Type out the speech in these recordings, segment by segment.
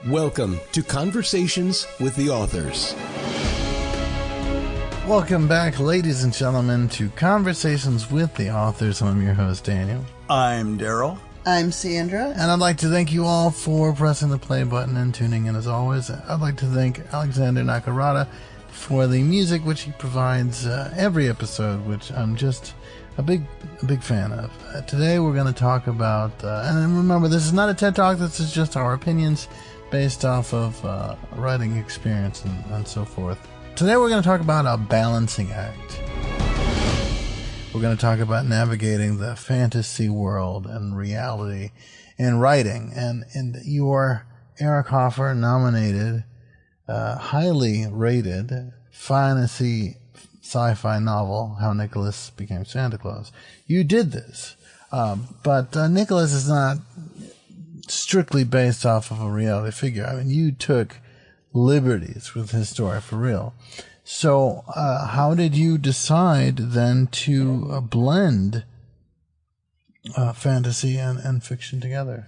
Welcome to Conversations with the Authors. Welcome back, ladies and gentlemen, to Conversations with the Authors. I'm your host, Daniel. I'm Daryl. I'm Sandra. And I'd like to thank you all for pressing the play button and tuning in as always. I'd like to thank Alexander Nakarada for the music which he provides every episode, which I'm just a big fan of. Today we're going to talk about, and remember, this is not a TED Talk, this is just our opinions based off of writing experience and so forth. Today we're going to talk about a balancing act. We're going to talk about navigating the fantasy world and reality in writing. And your Eric Hoffer nominated, highly rated fantasy sci-fi novel, How Nicolas Became Santa Claus. You did this. But Nicolas is not strictly based off of a reality figure. I mean, you took liberties with his story for real. So, how did you decide then to blend fantasy and fiction together?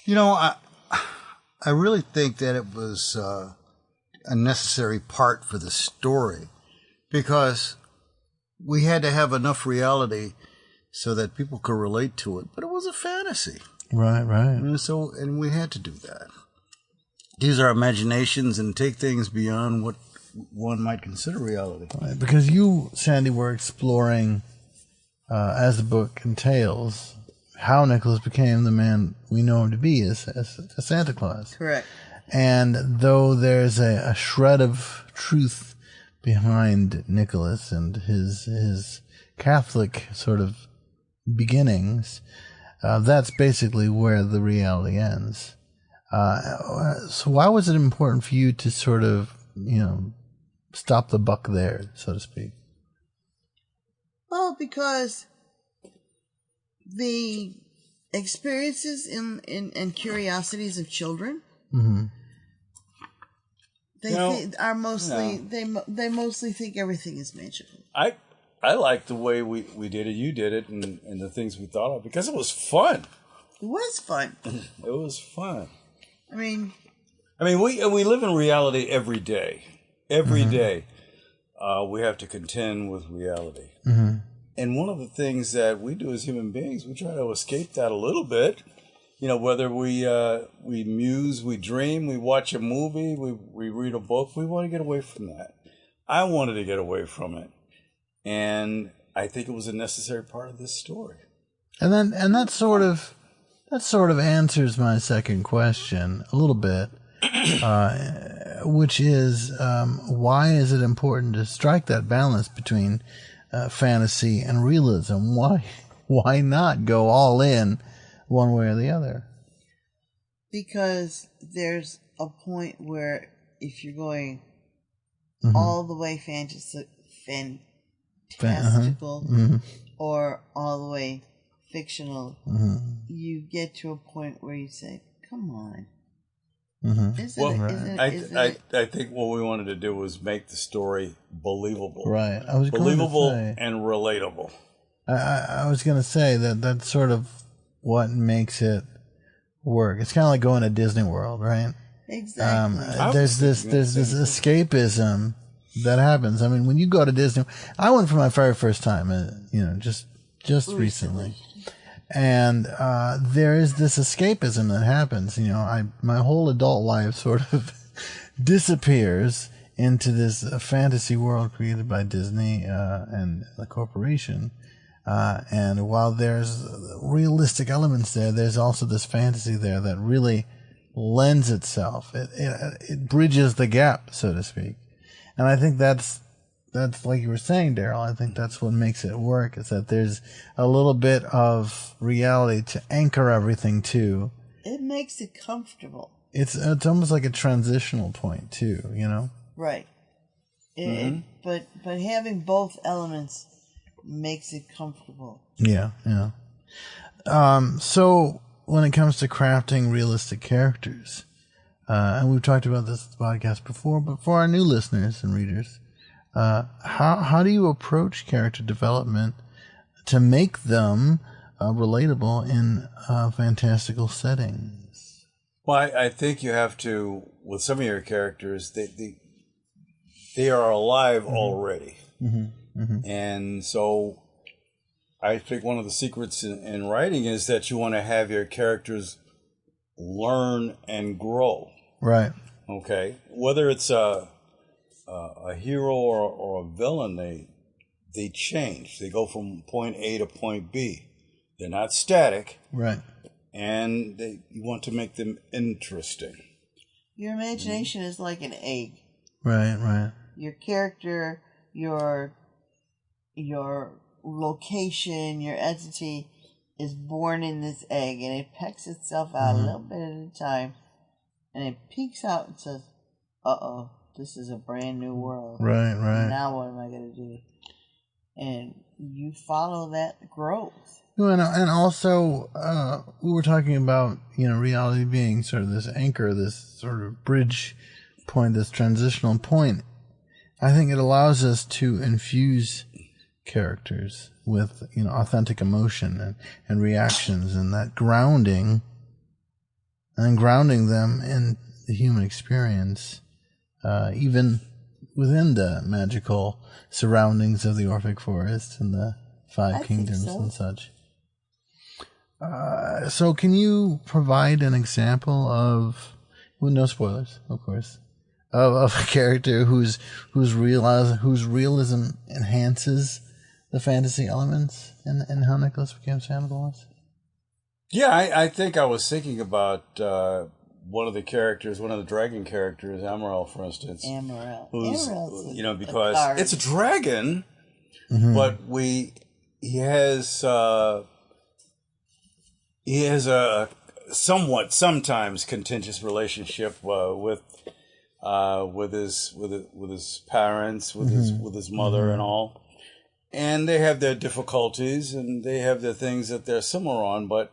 You know, I really think that it was a necessary part for the story because we had to have enough reality so that people could relate to it, but it was a fantasy. Right. And we had to do that. Use our imaginations and take things beyond what one might consider reality. Right, because you, Sandy, were exploring, as the book entails, how Nicholas became the man we know him to be as Santa Claus. Correct. And though there's a shred of truth behind Nicholas and his Catholic sort of beginnings, that's basically where the reality ends. So why was it important for you to sort of, stop the buck there, so to speak? Well, because the experiences and curiosities of children, Mm-hmm. they mostly think everything is magical. I like the way we did it, you did it, and the things we thought of, because it was fun. It was fun. It was fun. I mean, we live in reality every day. Every day, we have to contend with reality. Mm-hmm. And one of the things that we do as human beings, we try to escape that a little bit. Whether we muse, we dream, we watch a movie, we read a book, we want to get away from that. I wanted to get away from it. And I think it was a necessary part of this story. And that sort of answers my second question a little bit, which is why is it important to strike that balance between fantasy and realism? Why not go all in one way or the other? Because there's a point where if you're going Mm-hmm. all the way fantastical Mm-hmm. or all the way fictional, Mm-hmm. you get to a point where you say, come on. Mm-hmm. I think what we wanted to do was make the story believable. Right. I was believable going to say, and relatable. I was going to say that's sort of what makes it work. It's kind of like going to Disney World, right? Exactly. There's this escapism that happens. I mean, when you go to Disney, I went for my very first time, just recently. And there is this escapism that happens. My whole adult life sort of disappears into this fantasy world created by Disney and the corporation. And while there's realistic elements there, there's also this fantasy there that really lends itself. It bridges the gap, so to speak. And I think that's like you were saying, Daryl. I think that's what makes it work, is that there's a little bit of reality to anchor everything to. It makes it comfortable. It's almost like a transitional point too, Right. But having both elements makes it comfortable. Yeah. So when it comes to crafting realistic characters, and we've talked about this podcast before, but for our new listeners and readers, how do you approach character development to make them relatable in fantastical settings? Well, I think you have to, with some of your characters, they are alive already. And so I think one of the secrets in writing is that you want to have your characters learn and grow. Right. Okay. Whether it's a hero or a villain, they change. They go from point A to point B. They're not static. Right. And you want to make them interesting. Your imagination is like an egg. Right, right. Your character, your location, your entity is born in this egg, and it pecks itself out a little bit at a time, and it peeks out and says, "Uh-oh, this is a brand new world. Right, right. Now what am I going to do?" And you follow that growth. And also, we were talking about, reality being sort of this anchor, this sort of bridge point, this transitional point. I think it allows us to infuse characters with, authentic emotion and reactions, and that grounding them in the human experience, even within the magical surroundings of the Orphic Forest and the Five Kingdoms and such. So can you provide an example of, with no spoilers, of course, of a character whose realism enhances the fantasy elements in how Nicolas became Santa Claus? Yeah, I think I was thinking about one of the dragon characters, Amaral, for instance. Amaral. Who's, because it's a dragon, but he has a sometimes contentious relationship with his parents, with his mother, and all, and they have their difficulties and they have their things that they're similar on, but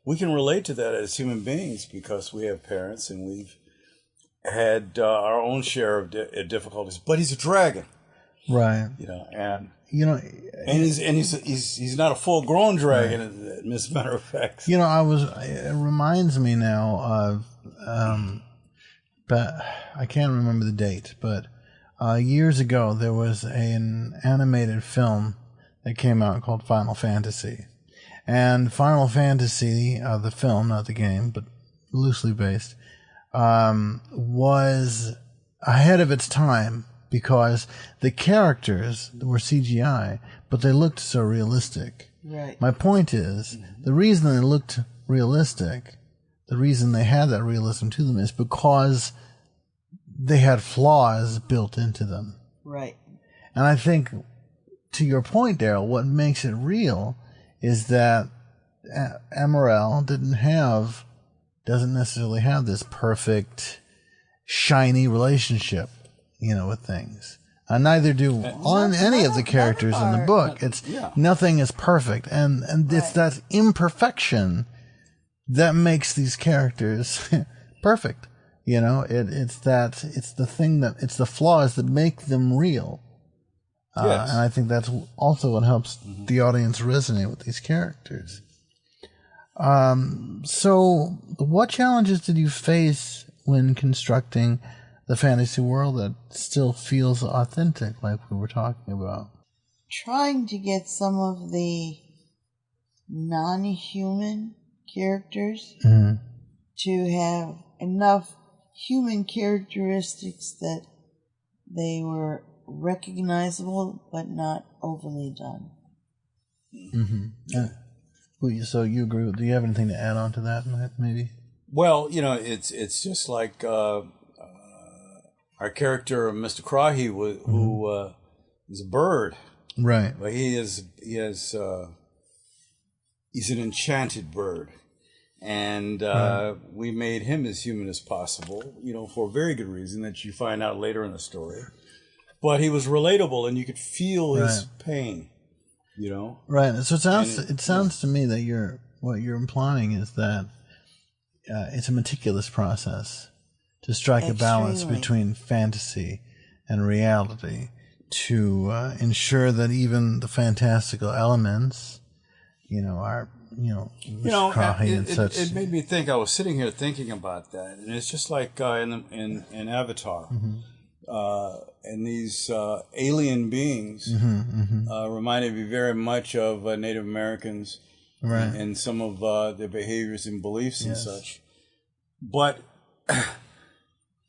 we can relate to that as human beings because we have parents and we've had our own share of difficulties. But he's a dragon, right? And he's not a full grown dragon, right, as a matter of fact. It reminds me now of, but I can't remember the date, but years ago there was an animated film that came out called Final Fantasy. And Final Fantasy, the film, not the game, but loosely based, was ahead of its time because the characters were CGI, but they looked so realistic. Right. My point is, the reason they looked realistic, the reason they had that realism to them is because they had flaws built into them. Right. And I think, to your point, Daryl, what makes it real is that Amaral doesn't necessarily have this perfect, shiny relationship, with things. Neither do any of the characters in the book. Nothing is perfect, and it's that imperfection that makes these characters perfect. It's the flaws that make them real. Yes. And I think that's also what helps the audience resonate with these characters. So what challenges did you face when constructing the fantasy world that still feels authentic, like we were talking about? Trying to get some of the non-human characters to have enough human characteristics that they were recognizable but not overly done. So you agree with? Do you have anything to add on to that, maybe? Well, it's just like our character, Mr. Crawhey, who is a bird, right? But he's an enchanted bird, and we made him as human as possible, for a very good reason that you find out later in the story. But he was relatable, and you could feel his pain, Right. So it sounds to me that what you're implying is that it's a meticulous process to strike a balance between fantasy and reality to ensure that even the fantastical elements, are Krahi and such. It made me think. I was sitting here thinking about that, and it's just like in Avatar, and these alien beings reminded me very much of Native Americans, right, and some of their behaviors and beliefs and such. But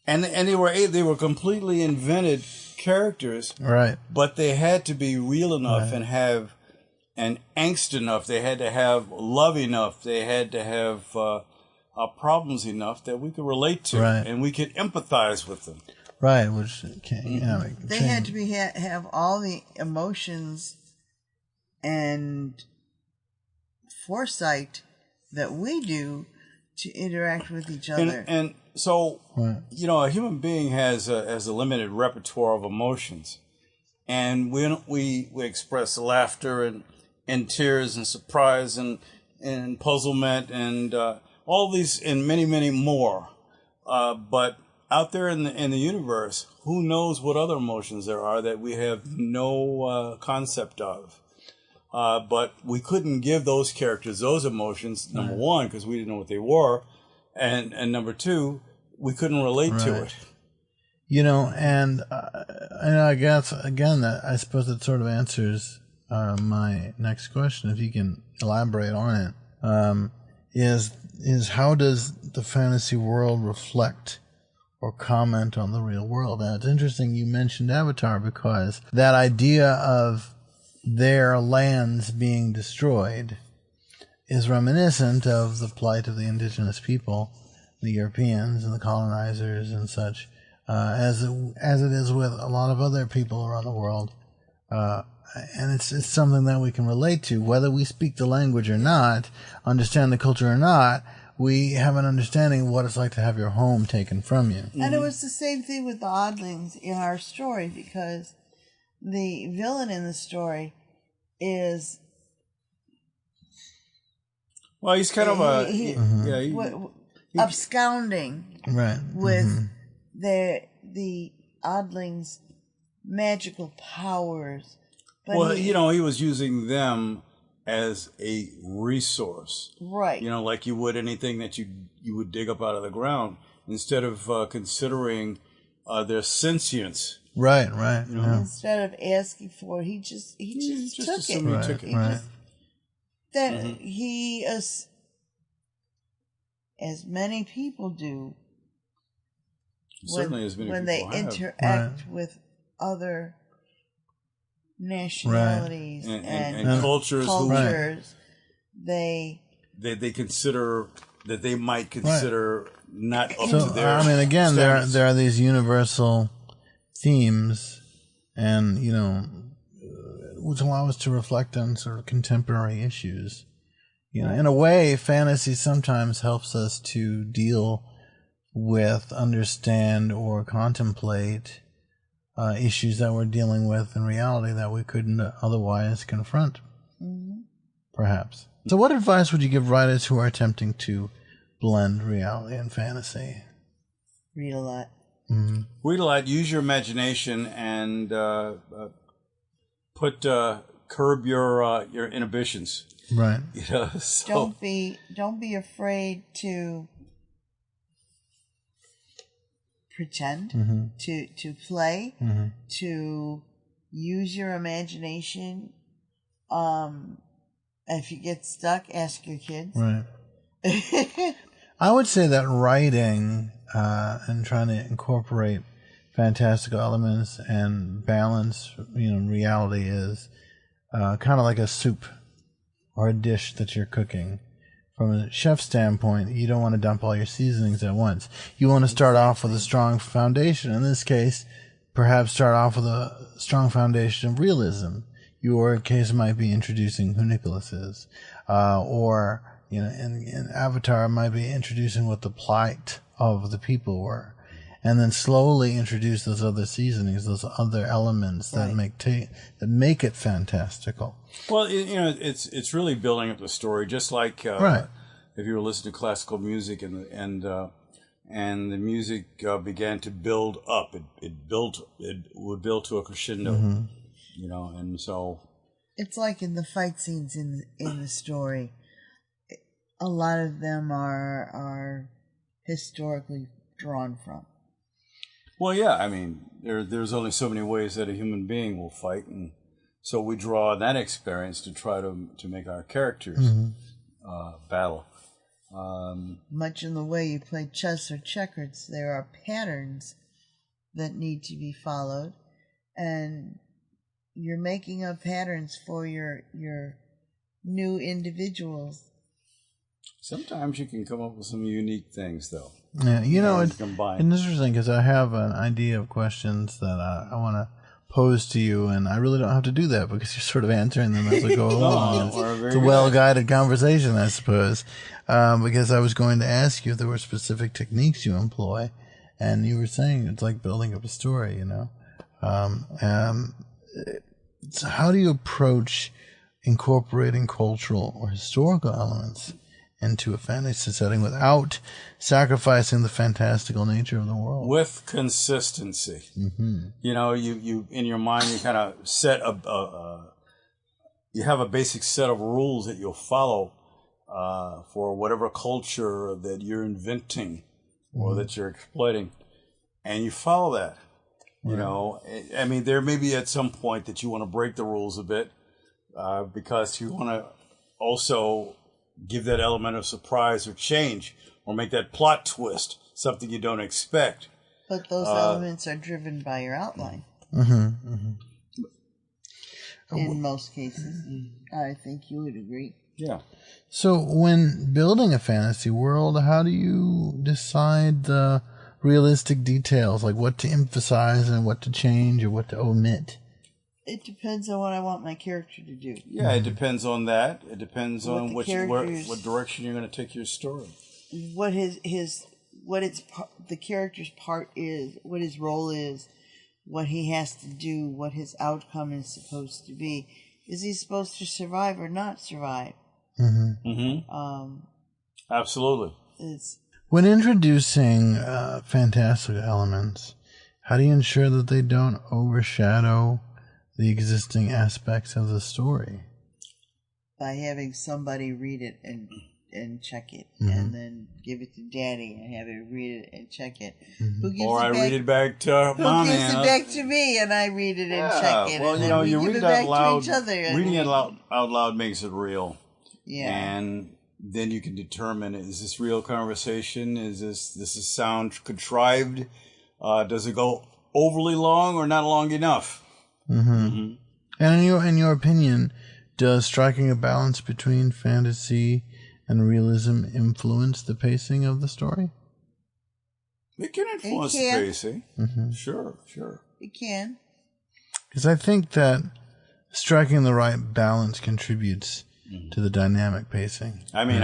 and they were completely invented characters, right? But they had to be real enough and have an angst enough. They had to have love enough. They had to have problems enough that we could relate to, and we could empathize with them. Right, which they had to be have all the emotions and foresight that we do to interact with each other. And so, a human being has a limited repertoire of emotions, and we express laughter and tears and surprise and puzzlement and all these and many, many more. But out there in the universe, who knows what other emotions there are that we have no concept of. But we couldn't give those characters those emotions, number one, because we didn't know what they were, and number two, we couldn't relate to it. And I guess, again, that I suppose it sort of answers my next question, if you can elaborate on it, is how does the fantasy world reflect or comment on the real world? And it's interesting you mentioned Avatar, because that idea of their lands being destroyed is reminiscent of the plight of the indigenous people, the Europeans and the colonizers and such, as it is with a lot of other people around the world. And it's something that we can relate to, whether we speak the language or not, understand the culture or not. We have an understanding of what it's like to have your home taken from you. And it was the same thing with the Oddlings in our story, because the villain in the story is... Well, he's kind of absconding with the Oddlings' magical powers. But he was using them as a resource, right? Like you would anything that you would dig up out of the ground, instead of considering their sentience. Right. Instead of asking for it, he just took it. Right. Took it. He is, as many people do, certainly as many when people they have. interact with other nationalities and cultures, they consider that they might consider not up to their. I mean, again, standards. there are these universal themes, and which allow us to reflect on sort of contemporary issues. In a way, fantasy sometimes helps us to deal with, understand, or contemplate issues that we're dealing with in reality that we couldn't otherwise confront, perhaps. So what advice would you give writers who are attempting to blend reality and fantasy? read a lot. Read a lot, use your imagination, and curb your inhibitions. Right. So Don't be afraid to pretend, to play, to use your imagination. If you get stuck, ask your kids. Right. I would say that writing and trying to incorporate fantastical elements and balance, reality is kind of like a soup or a dish that you're cooking. From a chef standpoint, you don't want to dump all your seasonings at once. You want to start off with a strong foundation. In this case, perhaps start off with a strong foundation of realism. Your case might be introducing who Nicolas is, or in Avatar, it might be introducing what the plight of the people were, and then slowly introduce those other seasonings, those other elements that make it fantastical. Well, it's really building up the story, just like if you were listening to classical music and the music began to build up. It would build to a crescendo, and so it's like in the fight scenes in the story. a lot of them are historically drawn from. Well, yeah, I mean, there's only so many ways that a human being will fight, and so we draw on that experience to try to make our characters battle. Much in the way you play chess or checkers, there are patterns that need to be followed, and you're making up patterns for your new individuals. Sometimes you can come up with some unique things, though. Yeah, it's combined. interesting because I have an idea of questions that I want to pose to you, and I really don't have to do that because you're sort of answering them as I go along. It's a well-guided conversation, I suppose, because I was going to ask you if there were specific techniques you employ, and you were saying it's like building up a story, So how do you approach incorporating cultural or historical elements into a fantasy setting without sacrificing the fantastical nature of the world? With consistency. Mm-hmm. You in your mind, you kind of set you have a basic set of rules that you'll follow for whatever culture that you're inventing or that you're exploiting, and you follow that. Right. I mean, there may be at some point that you want to break the rules a bit because you want to also give that element of surprise or change or make that plot twist something you don't expect. But those elements are driven by your outline. Mm-hmm, mm-hmm. In most cases. I think you would agree. Yeah. So when building a fantasy world, how do you decide the realistic details, like what to emphasize and what to change or what to omit? It depends on what I want my character to do. Yeah, it depends on that. It depends on what direction you're going to take your story. What the character's part is, what his role is, what he has to do, what his outcome is supposed to be. Is he supposed to survive or not survive? Mm-hmm. Mm-hmm. Absolutely. When introducing fantastical elements, how do you ensure that they don't overshadow the existing aspects of the story? By having somebody read it and check it, and then give it to Daddy and have it read it and check it. Read it back to Mommy. Who gives it back to me and I read it and check it. Well, you read it back out loud. to each other. Reading it out loud makes it real. Yeah. And then you can determine, is this real conversation? Is this sound contrived? Does it go overly long or not long enough? Mm-hmm. Mm-hmm. And in your opinion, does striking a balance between fantasy and realism influence the pacing of the story? It can influence the pacing. Mm-hmm. Sure. It can. Because I think that striking the right balance contributes to the dynamic pacing. I mean,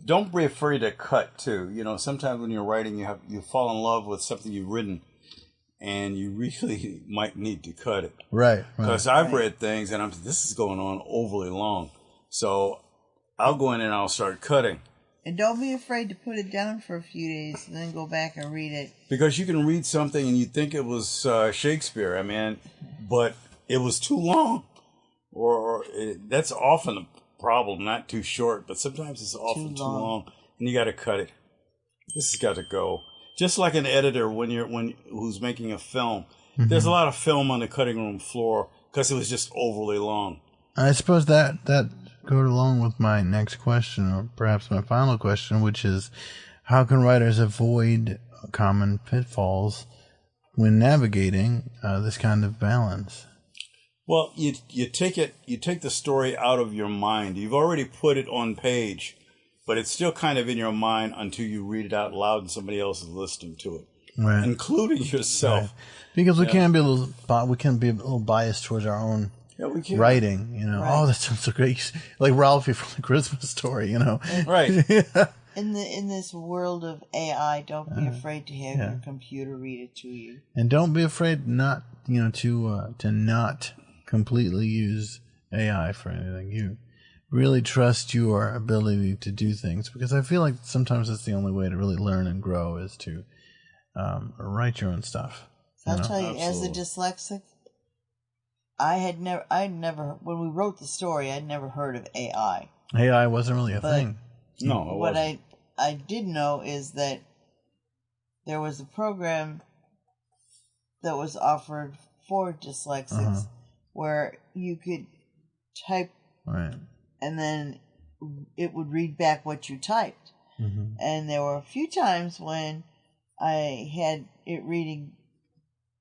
don't be afraid to cut too. Sometimes when you're writing, you fall in love with something you've written, and you really might need to cut it. Right. Because I've read things, and this is going on overly long, so I'll go in and I'll start cutting. And don't be afraid to put it down for a few days and then go back and read it. Because you can read something and you think it was Shakespeare, but it was too long. That's often the problem, not too short, but sometimes it's often too long, and you got to cut it. This has got to go. Just like an editor who's making a film. Mm-hmm. There's a lot of film on the cutting room floor because it was just overly long. I suppose that goes along with my next question, or perhaps my final question, which is, how can writers avoid common pitfalls when navigating this kind of balance? Well, you take the story out of your mind. You've already put it on page, but it's still kind of in your mind until you read it out loud and somebody else is listening to it, right, including yourself. Right. Because we can be a little biased towards our own writing. Right. Oh, that sounds so great, like Ralphie from the Christmas Story. Right. In this world of AI, don't be afraid to have your computer read it to you, and don't be afraid not to not completely use AI for anything. You really trust your ability to do things, because I feel like sometimes it's the only way to really learn and grow is to write your own stuff. I'll tell you, as a dyslexic, I'd never when we wrote the story, I'd never heard of AI. AI wasn't really a thing. No, it What wasn't. I did know is that there was a program that was offered for dyslexics where you could type Right. and then it would read back what you typed. And there were a few times when I had it reading,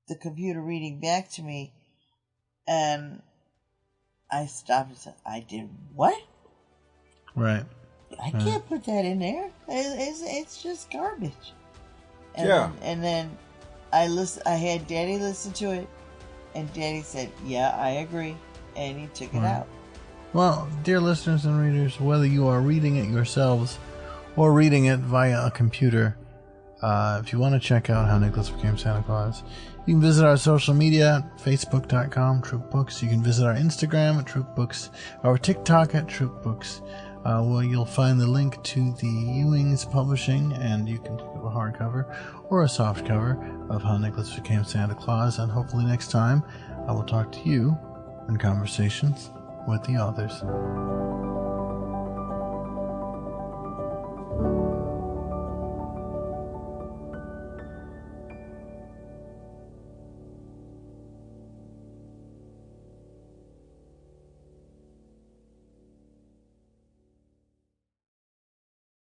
the computer reading back to me, and I stopped and said, I did what? Right. I can't put that in there. It's just garbage. And Yeah. then I had Daddy listen to it, and Daddy said, yeah, I agree. And he took it out. Well, dear listeners and readers, whether you are reading it yourselves or reading it via a computer, if you want to check out How Nicolas Became Santa Claus, you can visit our social media at facebook.com, troopbooks. You can visit our Instagram at troopbooks, our TikTok at troopbooks, where you'll find the link to the Ewing's Publishing, and you can pick up a hardcover or a soft cover of How Nicolas Became Santa Claus. And hopefully next time I will talk to you in Conversations with the Authors.